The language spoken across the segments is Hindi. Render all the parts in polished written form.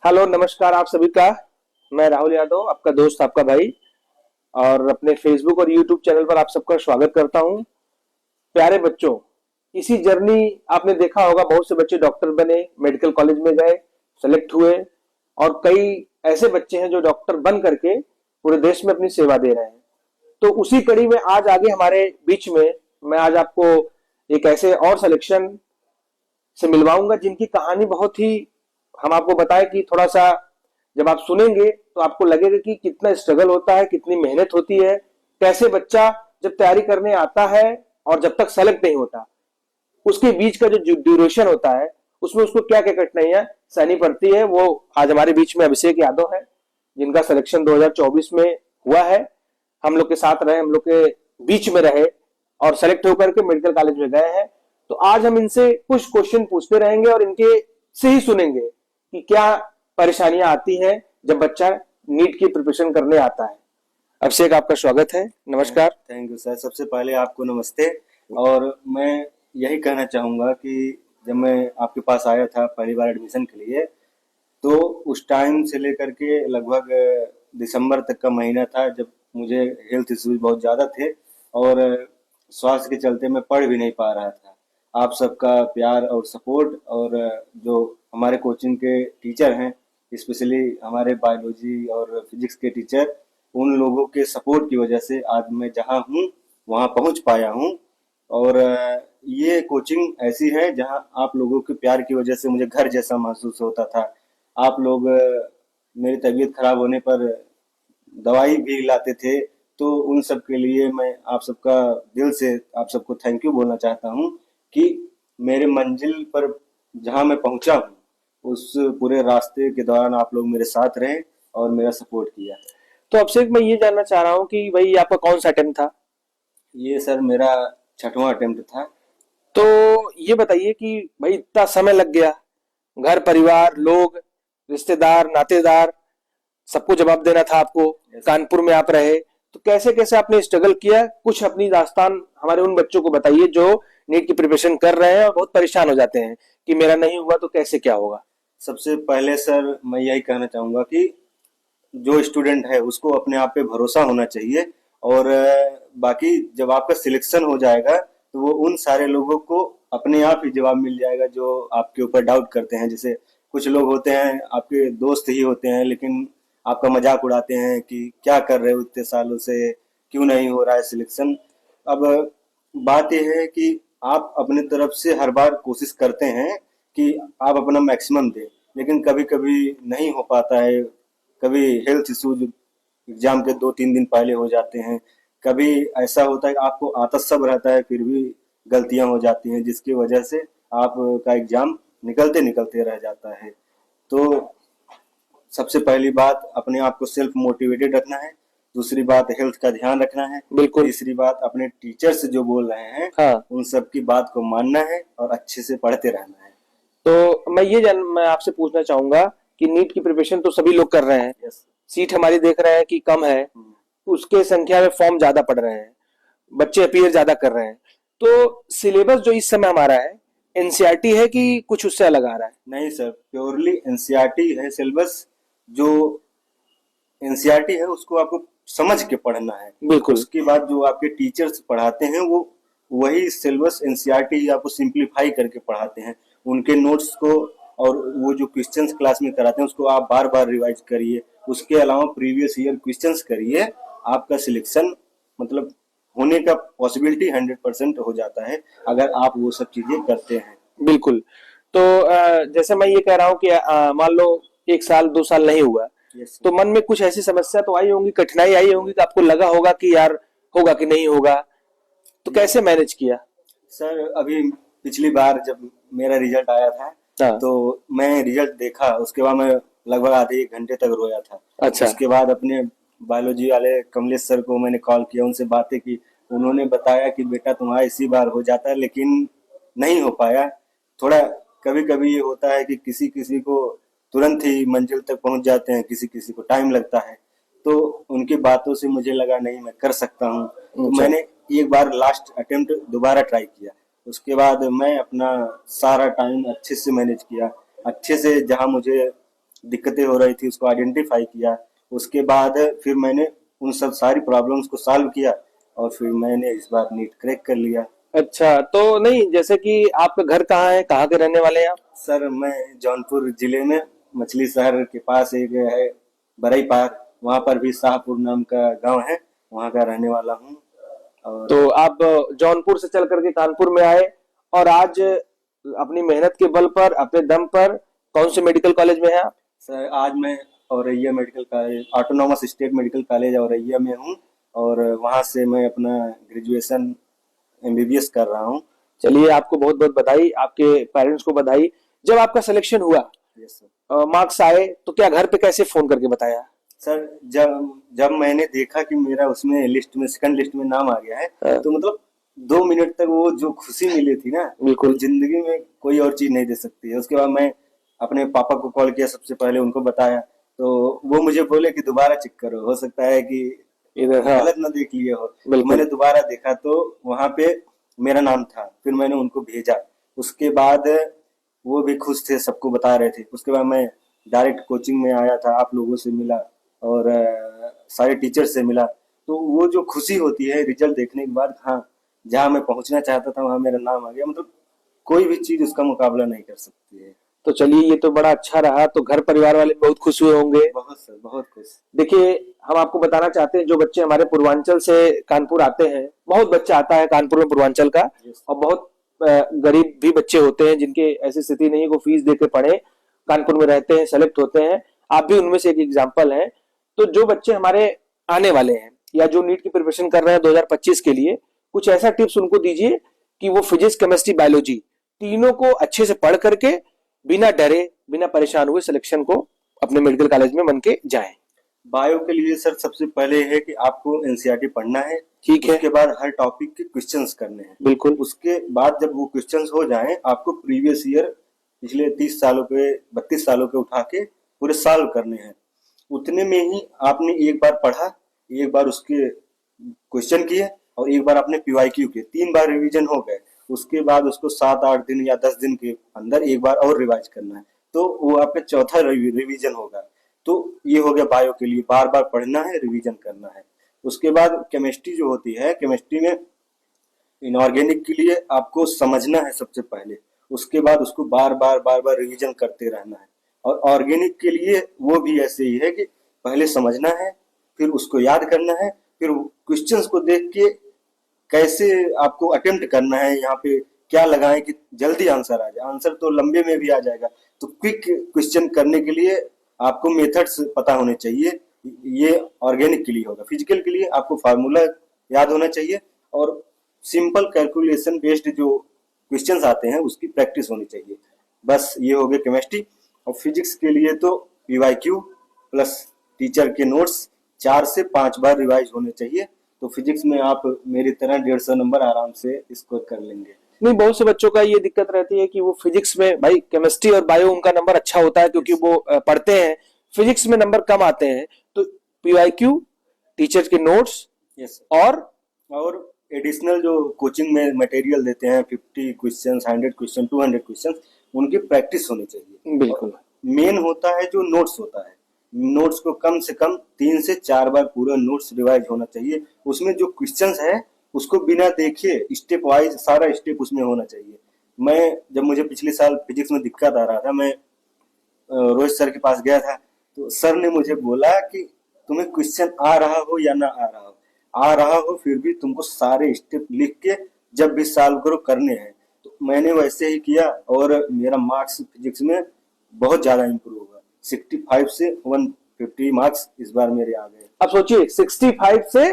हेलो, नमस्कार आप सभी का। मैं राहुल यादव, आपका दोस्त, आपका भाई, और अपने फेसबुक और यूट्यूब चैनल पर आप सबका स्वागत करता हूं। प्यारे बच्चों, इसी जर्नी आपने देखा होगा, बहुत से बच्चे डॉक्टर बने, मेडिकल कॉलेज में गए, सेलेक्ट हुए, और कई ऐसे बच्चे हैं जो डॉक्टर बन करके पूरे देश में अपनी सेवा दे रहे हैं। तो उसी कड़ी में आज आगे हमारे बीच में मैं आज आपको एक ऐसे और सिलेक्शन से मिलवाऊंगा जिनकी कहानी बहुत ही, हम आपको बताएं कि थोड़ा सा जब आप सुनेंगे तो आपको लगेगा कि कितना स्ट्रगल होता है, कितनी मेहनत होती है, कैसे बच्चा जब तैयारी करने आता है और जब तक सेलेक्ट नहीं होता उसके बीच का जो ड्यूरेशन होता है उसमें उसको क्या क्या कठिनाइयां सहनी पड़ती है। वो आज हमारे बीच में अभिषेक यादव है, जिनका सिलेक्शन 2024 में हुआ है। हम लोग के साथ रहे, हम लोग के बीच में रहे और सेलेक्ट होकर के मेडिकल कॉलेज में गए हैं। तो आज हम इनसे कुछ क्वेश्चन पूछते रहेंगे और इनके से ही सुनेंगे कि क्या परेशानियां आती हैं जब बच्चा नीट की प्रिपरेशन करने आता है। अभिषेक, आपका स्वागत है, नमस्कार। Thank you sir. सबसे पहले आपको नमस्ते। और मैं यही कहना चाहूँगा कि जब मैं आपके पास आया था पहली बार एडमिशन के लिए, तो उस टाइम से लेकर के लगभग दिसंबर तक का महीना था जब मुझे हेल्थ इश्यूज बहुत ज़्यादा थे और स्वास्थ्य के चलते मैं पढ़ भी नहीं पा रहा था। आप सबका प्यार और सपोर्ट और जो हमारे कोचिंग के टीचर हैं, स्पेशली हमारे बायोलॉजी और फिजिक्स के टीचर, उन लोगों के सपोर्ट की वजह से आज मैं जहाँ हूँ वहाँ पहुँच पाया हूँ। और ये कोचिंग ऐसी है जहाँ आप लोगों के प्यार की वजह से मुझे घर जैसा महसूस होता था। आप लोग मेरी तबीयत खराब होने पर दवाई भी लाते थे, तो उन सब के लिए मैं आप सबका दिल से आप सबको थैंक यू बोलना चाहता हूँ कि मेरे मंजिल पर जहाँ मैं पहुँचा हूँ उस पूरे रास्ते के दौरान आप लोग मेरे साथ रहे और मेरा सपोर्ट किया। तो अभिषेक, मैं ये जानना चाह रहा हूँ कि भाई आपका कौन सा अटेम्प्ट था। ये सर मेरा छठवां अटेम्प्ट था। तो ये बताइए कि भाई इतना समय लग गया, घर परिवार, लोग, रिश्तेदार, नातेदार, सबको जवाब देना था आपको। यस। कानपुर में आप रहे, तो कैसे कैसे आपने स्ट्रगल किया, कुछ अपनी दास्तान हमारे उन बच्चों को बताइए जो नीट की प्रिपरेशन कर रहे हैं और बहुत परेशान हो जाते हैं कि मेरा नहीं हुआ तो कैसे क्या होगा। सबसे पहले सर मैं यही कहना चाहूँगा कि जो स्टूडेंट है उसको अपने आप पे भरोसा होना चाहिए। और बाकी जब आपका सिलेक्शन हो जाएगा तो वो उन सारे लोगों को अपने आप ही जवाब मिल जाएगा जो आपके ऊपर डाउट करते हैं। जैसे कुछ लोग होते हैं आपके दोस्त ही होते हैं, लेकिन आपका मजाक उड़ाते हैं कि क्या कर रहे हो इतने सालों से, क्यों नहीं हो रहा है सिलेक्शन। अब बात यह है कि आप अपने तरफ से हर बार कोशिश करते हैं कि आप अपना मैक्सिमम दें, लेकिन कभी कभी नहीं हो पाता है। कभी हेल्थ इश्यूज एग्जाम के 2-3 दिन पहले हो जाते हैं। कभी ऐसा होता है कि आपको आता सब रहता है फिर भी गलतियां हो जाती हैं, जिसकी वजह से आपका एग्जाम निकलते निकलते रह जाता है। तो सबसे पहली बात अपने आप को सेल्फ मोटिवेटेड रखना है। दूसरी बात हेल्थ का ध्यान रखना है। बिल्कुल। तीसरी बात अपने टीचर्स जो बोल रहे हैं हाँ। उन सब की बात को मानना है और अच्छे से पढ़ते रहना है। तो मैं आपसे पूछना चाहूंगा कि नीट की प्रिपरेशन तो सभी लोग कर रहे हैं, यस। सीट हमारी देख रहे हैं कि कम है, उसके संख्या में फॉर्म ज्यादा पड़ रहे हैं, बच्चे अपीयर ज्यादा कर रहे हैं। तो सिलेबस जो इस समय हमारा है, एनसीईआरटी है कि कुछ उससे अलग आ रहा है। नहीं सर, प्योरली एनसीईआरटी है सिलेबस। जो एनसीईआरटी है उसको आपको समझ के पढ़ना है। बिल्कुल। उसके बाद जो आपके टीचर्स पढ़ाते हैं वो वही सिलेबस एनसीईआरटी ही आपको सिंप्लीफाई करके पढ़ाते हैं। उनके नोट्स को और वो जो क्वेश्चंस क्लास में कराते हैं उसको आप बार बार रिवाइज करिए। उसके अलावा प्रीवियस ईयर क्वेश्चंस करिए। आपका सिलेक्शन मतलब होने का पॉसिबिलिटी 100% हो जाता है अगर आप वो सब चीजें करते हैं। बिल्कुल। तो जैसे मैं ये कह रहा हूँ कि मान लो 1 साल 2 साल नहीं हुआ, यस। तो मन में कुछ ऐसी समस्या तो आई होंगी, कठिनाई आई होंगी कि आपको लगा होगा कि यार होगा कि नहीं होगा, तो कैसे मैनेज किया। सर अभी पिछली बार जब मेरा रिजल्ट आया था हाँ। तो मैं रिजल्ट देखा, उसके बाद मैं लगभग आधे 1 घंटे तक रोया था। अच्छा। उसके बाद अपने बायोलॉजी वाले कमलेश सर को मैंने कॉल किया, उनसे बातें की। उन्होंने बताया कि बेटा तुम्हारा इसी बार हो जाता है, लेकिन नहीं हो पाया। थोड़ा कभी कभी ये होता है कि किसी किसी को तुरंत ही मंजिल तक पहुंच जाते हैं, किसी किसी को टाइम लगता है। तो उनकी बातों से मुझे लगा नहीं मैं कर सकता हूँ, तो अच्छा। मैंने एक बार लास्ट अटेम्प्ट दोबारा ट्राई किया। उसके बाद मैं अपना सारा टाइम अच्छे से मैनेज किया, अच्छे से जहाँ मुझे दिक्कतें हो रही थी उसको आइडेंटिफाई किया। उसके बाद फिर मैंने उन सब सारी प्रॉब्लम्स को सॉल्व किया और फिर मैंने इस बार नीट क्रैक कर लिया। अच्छा, तो नहीं, जैसे कि आपका घर कहाँ है, कहाँ के रहने वाले हैं आप? सर मैं जौनपुर जिले में मछली शहर के पास एक है बरई पार, वहाँ पर भी शाहपुर नाम का गांव है, वहाँ का रहने वाला हूँ। और तो आप जौनपुर से चल करके कानपुर में आए और आज अपनी मेहनत के बल पर, अपने दम पर कौन से मेडिकल कॉलेज में हैं आप? सर आज मैं Auraiya medical college, autonomous state medical college Auraiya में हूँ और वहाँ से मैं अपना ग्रेजुएशन एमबीबीएस कर रहा हूँ। चलिए, आपको बहुत बहुत बधाई, आपके पेरेंट्स को बधाई। जब आपका सिलेक्शन हुआ, यस सर। मार्क्स आए, तो क्या घर पे कैसे फोन करके बताया? सर जब जब मैंने देखा कि मेरा उसमें लिस्ट में सेकंड लिस्ट में नाम आ गया है, हाँ। तो मतलब 2 मिनट तक वो जो खुशी मिली थी ना, बिल्कुल। वो जिंदगी में कोई और चीज नहीं दे सकती है। उसके बाद मैं अपने पापा को कॉल किया, सबसे पहले उनको बताया, तो वो मुझे बोले कि दोबारा चेक करो, हो सकता है कि इधर, हाँ। गलत ना देख लिए हो। तो बिल्कुल। मैंने दोबारा देखा तो वहां पे मेरा नाम था, फिर मैंने उनको भेजा। उसके बाद वो भी खुश थे, सबको बता रहे थे। उसके बाद मैं डायरेक्ट कोचिंग में आया था, आप लोगों से मिला और सारे टीचर से मिला। तो वो जो खुशी होती है रिजल्ट देखने के बाद, हाँ जहाँ मैं पहुंचना चाहता था वहां मेरा नाम आ गया, मतलब कोई भी चीज उसका मुकाबला नहीं कर सकती है। तो चलिए, ये तो बड़ा अच्छा रहा, तो घर परिवार वाले बहुत खुश हुए होंगे। बहुत सर, बहुत खुश। देखिए, हम आपको बताना चाहते हैं, जो बच्चे हमारे पूर्वांचल से कानपुर आते हैं, बहुत बच्चा आता है कानपुर में पूर्वांचल का, यस। और बहुत गरीब भी बच्चे होते हैं जिनके ऐसी स्थिति नहीं है को फीस देके पढ़े, कानपुर में रहते हैं, सेलेक्ट होते हैं। आप भी उनमें से एक एग्जाम्पल हैं। तो जो बच्चे हमारे आने वाले हैं या जो नीट की प्रिपरेशन कर रहे हैं 2025 के लिए, कुछ ऐसा टिप्स उनको दीजिए कि वो फिजिक्स, केमिस्ट्री, बायोलॉजी तीनों को अच्छे से पढ़ करके बिना डरे, बिना परेशान हुए सिलेक्शन को अपने मेडिकल कॉलेज में बन के जाएं। बायो के लिए सर सबसे पहले है कि आपको एनसीईआरटी पढ़ना है। ठीक है। उसके बाद हर टॉपिक के क्वेश्चंस करने हैं। बिल्कुल। उसके बाद जब वो क्वेश्चंस हो जाएं, आपको प्रीवियस ईयर पिछले 30 सालों के, 32 सालों के उठा के पूरे सॉल्व करने हैं। उतने में ही आपने एक बार पढ़ा, एक बार उसके क्वेश्चन किए और एक बार आपने पीवाईक्यू किए, 3 बार रिवीजन हो गए। उसके बाद उसको 7-8 दिन या 10 दिन के अंदर एक बार और रिवाइज करना है, तो वो आपका चौथा रिवीजन होगा। तो ये हो गया बायो के लिए, बार बार पढ़ना है, रिवीजन करना है। उसके बाद केमिस्ट्री जो होती है, केमिस्ट्री में इनऑर्गेनिक के लिए आपको समझना है सबसे पहले, उसके बाद उसको बार बार रिवीजन करते रहना है। और ऑर्गेनिक के लिए वो भी ऐसे ही है कि पहले समझना है, फिर उसको याद करना है, फिर क्वेश्चंस को देख के कैसे आपको अटेम्प्ट करना है, यहाँ पे क्या लगाएं कि जल्दी आंसर आ जाए। आंसर तो लंबे में भी आ जाएगा, तो क्विक क्वेश्चन करने के लिए आपको मेथड्स पता होने चाहिए। ये ऑर्गेनिक के लिए होगा। फिजिकल के लिए आपको फार्मूला याद होना चाहिए और सिंपल कैलकुलेशन बेस्ड जो क्वेश्चंस आते हैं उसकी प्रैक्टिस होनी चाहिए। बस ये हो गया केमिस्ट्री। और फिजिक्स के लिए तो पीवाईक्यू प्लस टीचर के नोट्स 4 से 5 बार रिवाइज होने चाहिए। तो फिजिक्स में आप मेरी तरह 150 नंबर आराम से स्कोर कर लेंगे। नहीं, बहुत से बच्चों का ये दिक्कत रहती है कि वो फिजिक्स में, भाई केमिस्ट्री और बायो उनका नंबर अच्छा होता है क्योंकि वो पढ़ते हैं, फिजिक्स में नंबर कम आते हैं। तो पीवाईक्यू, टीचर के नोट्स यस और एडिशनल जो कोचिंग में मटेरियल देते हैं, 50 क्वेश्चन, 100 क्वेश्चन, 200 क्वेश्चन, उनकी प्रैक्टिस होनी चाहिए। बिल्कुल। मेन होता है जो नोट्स होता है, नोट्स को कम से कम 3 से 4 बार पूरा नोट्स रिवाइज होना चाहिए। उसमें जो क्वेश्चंस है उसको बिना देखे स्टेप वाइज सारा स्टेप उसमें होना चाहिए। मैं जब मुझे पिछले साल फिजिक्स में दिक्कत आ रहा था, मैं रोहित सर के पास गया था, तो सर ने मुझे बोला कि तुम्हें क्वेश्चन आ रहा हो या ना आ रहा हो फिर भी तुमको सारे स्टेप लिख के जब भी सॉल्व करो करने हैं। तो मैंने वैसे ही किया और मेरा मार्क्स फिजिक्स में बहुत ज्यादा इम्प्रूव हुआ। 65 से 150 मार्क्स इस बार मेरे आ गए। अब सोचिए, 65 से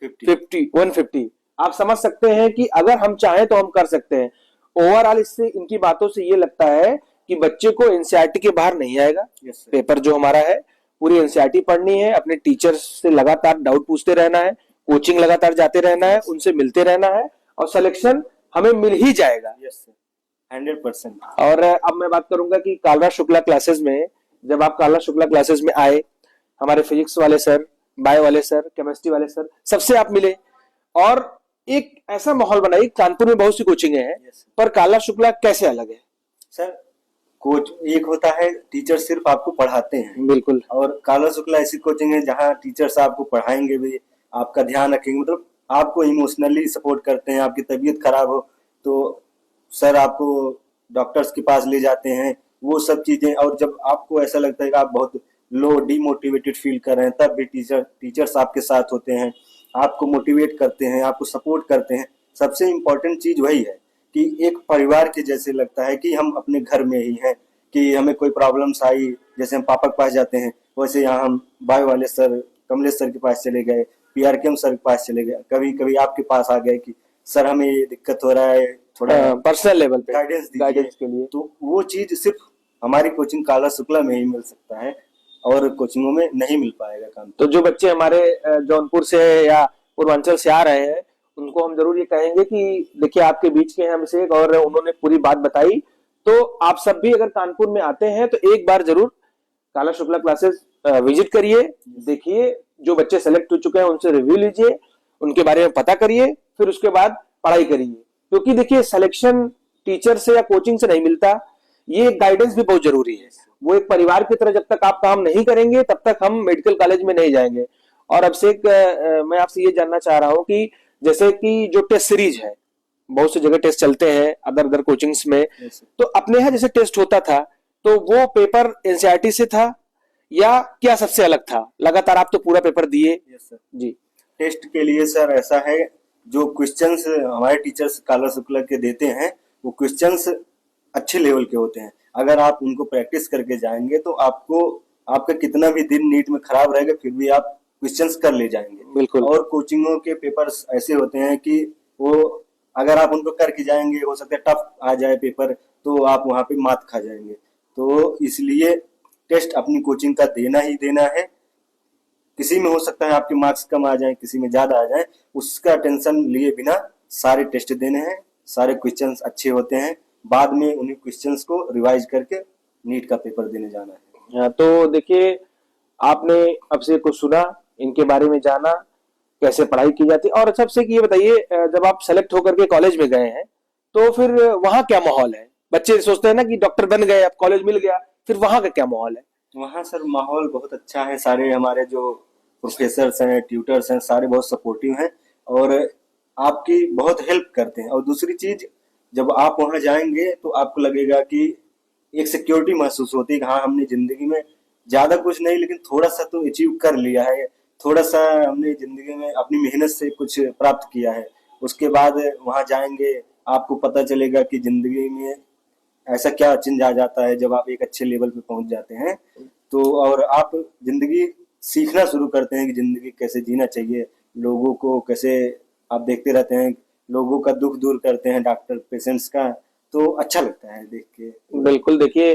150 आप समझ सकते हैं कि अगर हम चाहें तो हम कर सकते हैं। ओवरऑल इससे, इनकी बातों से ये लगता है कि बच्चे को एनसीईआरटी के बाहर नहीं आएगा। यस पेपर जो हमारा है, पूरी एनसीईआरटी पढ़नी है, अपने टीचर से लगातार डाउट पूछते रहना है, कोचिंग लगातार जाते रहना है, उनसे मिलते रहना है, और सिलेक्शन हमें मिल ही जाएगा। यस 100%। और अब मैं बात करूंगा कि कालरा शुक्ला क्लासेस में, जब आप कालरा शुक्ला क्लासेस में आए, हमारे फिजिक्स वाले सर, बायो वाले सर, केमिस्ट्री वाले सर, सबसे आप मिले और एक ऐसा माहौल बनाई। कानपुर में बहुत सी कोचिंगें हैं, Yes. पर कालरा शुक्ला कैसे अलग है? सर कोच एक होता है, टीचर सिर्फ आपको पढ़ाते हैं, बिल्कुल। और काला शुक्ला ऐसी कोचिंग है जहाँ टीचर्स आपको पढ़ाएंगे भी, आपका ध्यान रखेंगे, मतलब आपको इमोशनली सपोर्ट करते हैं। आपकी तबीयत खराब हो तो सर आपको डॉक्टर्स के पास ले जाते हैं, वो सब चीजें। और जब आपको ऐसा लगता है कि आप बहुत लो डिमोटिवेटेड फील कर रहे हैं, तब भी टीचर्स आपके साथ होते हैं, आपको मोटिवेट करते हैं, आपको सपोर्ट करते हैं। सबसे इम्पोर्टेंट चीज वही है कि एक परिवार के जैसे लगता है कि हम अपने घर में ही हैं, कि हमें कोई प्रॉब्लम्स आई, जैसे हम पापा के पास जाते हैं, वैसे यहाँ हम बायो वाले सर, कमलेश सर के पास चले गए, पीआरकेएम सर के पास चले गए, कभी कभी आपके पास आ गए कि सर हमें ये दिक्कत हो रहा है, थोड़ा पर्सनल लेवल पे गाइडेंस गाइडेंस दीजिए। के लिए। तो वो चीज सिर्फ हमारी कोचिंग काला शुक्ला में ही मिल सकता है, और कोचिंगों में नहीं मिल पाएगा काम। तो जो बच्चे हमारे जौनपुर से या पूर्वांचल से आ रहे हैं, उनको हम जरूर ये कहेंगे कि देखिए आपके बीच के हैं अभिषेक, और उन्होंने पूरी बात बताई। तो आप सब भी अगर कानपुर में आते हैं तो एक बार जरूर काला शुक्ला क्लासेस विजिट करिए, देखिए जो बच्चे सेलेक्ट हो चुके हैं उनसे रिव्यू लीजिए, उनके बारे में पता करिए, फिर उसके बाद पढ़ाई करिए। क्योंकि देखिए सिलेक्शन टीचर से या कोचिंग से नहीं मिलता, ये गाइडेंस भी बहुत जरूरी है। वो एक परिवार की तरह जब तक आप काम नहीं करेंगे तब तक हम मेडिकल कॉलेज में नहीं जाएंगे। और अभिषेक, मैं आपसे ये जानना चाह रहा हूँ कि जैसे कि जो टेस्ट सीरीज है, बहुत सी जगह टेस्ट चलते हैं अदर अदर कोचिंग्स में, तो अपने यहाँ जैसे टेस्ट होता था तो वो पेपर एनसीईआरटी से था या क्या सबसे अलग था? लगातार आप तो पूरा पेपर दिए। Yes sir. जी। टेस्ट के लिए सर ऐसा है, जो क्वेश्चंस हमारे टीचर्स काला शुक्ला के देते हैं, वो क्वेश्चंस अच्छे लेवल के होते हैं। अगर आप उनको प्रैक्टिस करके जाएंगे तो आपको, आपका कितना भी दिन नीट में खराब रहेगा फिर भी आप क्वेश्चंस कर ले जाएंगे। बिल्कुल। और कोचिंगों के पेपर्स ऐसे होते हैं कि वो अगर आप उनको करके जाएंगे, हो सकता है टफ आ जाए पेपर, तो आप वहां पे मात खा जाएंगे। तो इसलिए टेस्ट अपनी कोचिंग का देना ही देना है। किसी में हो सकता है आपके मार्क्स कम आ जाए, किसी में ज्यादा आ जाए, उसका टेंशन लिए बिना सारे टेस्ट देने हैं। सारे क्वेश्चंस अच्छे होते हैं, बाद में उन्हीं क्वेश्चंस को रिवाइज करके नीट का पेपर देने जाना है। तो देखिए आपने अभिषेक को सुना, इनके बारे में जाना, कैसे पढ़ाई की जाती है। और सबसे ये बताइए, जब आप सेलेक्ट होकर के कॉलेज में गए हैं तो फिर वहां क्या माहौल है? बच्चे सोचते हैं ना कि डॉक्टर बन गए, अब कॉलेज मिल गया, फिर वहां का क्या माहौल है? वहाँ सर माहौल बहुत अच्छा है। सारे हमारे जो प्रोफेसर्स हैं, ट्यूटर्स हैं, सारे बहुत सपोर्टिव हैं और आपकी बहुत हेल्प करते हैं। और दूसरी चीज, जब आप वहाँ जाएंगे तो आपको लगेगा कि एक सिक्योरिटी महसूस होती है कि हाँ, हमने जिंदगी में ज्यादा कुछ नहीं लेकिन थोड़ा सा तो अचीव कर लिया है, थोड़ा सा हमने जिंदगी में अपनी मेहनत से कुछ प्राप्त किया है। उसके बाद वहाँ जाएंगे, आपको पता चलेगा कि जिंदगी में ऐसा क्या चेंज आ जाता है जब आप एक अच्छे लेवल पे पहुंच जाते हैं। तो और आप जिंदगी सीखना शुरू करते हैं कि जिंदगी कैसे जीना चाहिए, लोगों को कैसे, आप देखते रहते हैं लोगों का दुख दूर करते हैं डॉक्टर पेशेंट्स का, तो अच्छा लगता है देख के। बिल्कुल। देखिए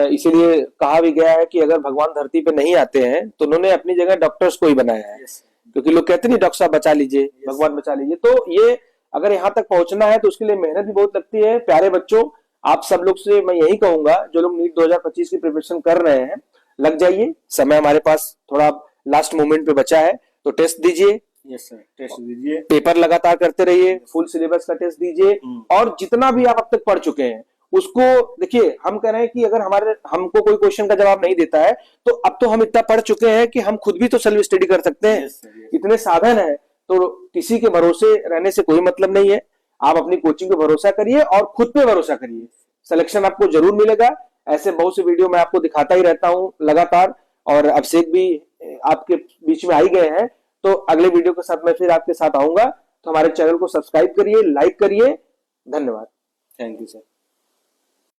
इसीलिए कहा भी गया है कि अगर भगवान धरती पे नहीं आते हैं तो उन्होंने अपनी जगह डॉक्टर्स को ही बनाया है। क्योंकि लोग कहते नहीं डॉक्टर साहब बचा लीजिए, भगवान बचा लीजिए। तो ये अगर यहाँ तक पहुंचना है तो उसके लिए मेहनत भी बहुत लगती है। प्यारे बच्चों, आप सब लोग से मैं यही कहूंगा, जो लोग नीट 2025 की प्रिपरेशन कर रहे हैं, लग जाइए। समय हमारे पास थोड़ा लास्ट मोमेंट पे बचा है, तो टेस्ट दीजिए। यस सर, टेस्ट दीजिए, पेपर लगातार करते रहिए, फुल सिलेबस का टेस्ट दीजिए, और जितना भी आप अब तक पढ़ चुके हैं उसको देखिए। हम कह रहे हैं कि अगर हमको कोई क्वेश्चन का जवाब नहीं देता है तो अब तो हम इतना पढ़ चुके हैं कि हम खुद भी तो सेल्फ स्टडी कर सकते हैं। इतने साधन है, तो किसी के भरोसे रहने से कोई मतलब नहीं है। आप अपनी कोचिंग पे भरोसा करिए और खुद पे भरोसा करिए, सिलेक्शन आपको जरूर मिलेगा। ऐसे बहुत से वीडियो मैं आपको दिखाता ही रहता हूं लगातार, और अभिषेक भी आपके बीच में आई गए हैं। तो अगले वीडियो के साथ मैं फिर आपके साथ आऊंगा। तो हमारे चैनल को सब्सक्राइब करिए, लाइक करिए। धन्यवाद। Thank you sir.